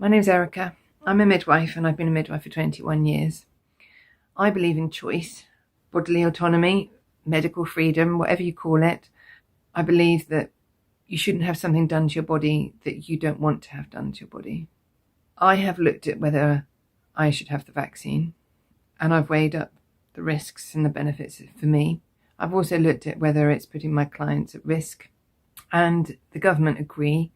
My name's Erica. I'm a midwife and I've been a midwife for 21 years. I believe in choice, bodily autonomy, medical freedom, whatever you call it. I believe that you shouldn't have something done to your body that you don't want to have done to your body. I have looked at whether I should have the vaccine, and I've weighed up the risks and the benefits for me. I've also looked at whether it's putting my clients at risk, and the government agree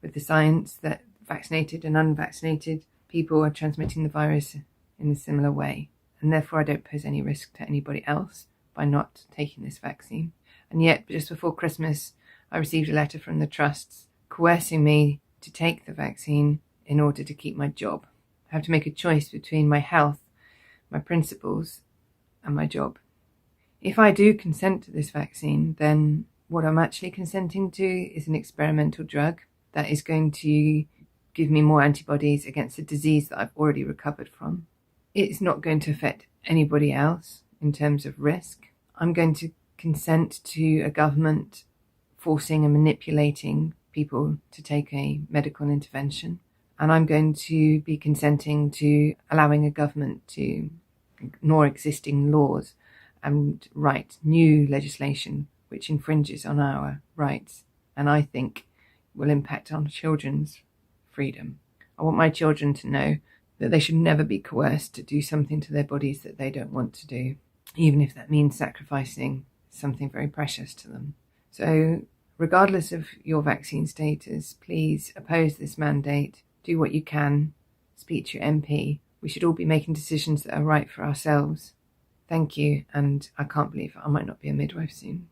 with the science that vaccinated and unvaccinated people are transmitting the virus in a similar way, and therefore I don't pose any risk to anybody else by not taking this vaccine. And yet, just before Christmas, I received a letter from the trusts coercing me to take the vaccine in order to keep my job. I have to make a choice between my health, my principles, and my job. If I do consent to this vaccine, then what I'm actually consenting to is an experimental drug that is going to give me more antibodies against a disease that I've already recovered from. It's not going to affect anybody else in terms of risk. I'm going to consent to a government forcing and manipulating people to take a medical intervention. And I'm going to be consenting to allowing a government to ignore existing laws and write new legislation which infringes on our rights, and I think will impact on children's freedom. I want my children to know that they should never be coerced to do something to their bodies that they don't want to do, even if that means sacrificing something very precious to them. So, regardless of your vaccine status, please oppose this mandate. Do what you can. Speak to your MP. We should all be making decisions that are right for ourselves. Thank you, and I can't believe I might not be a midwife soon.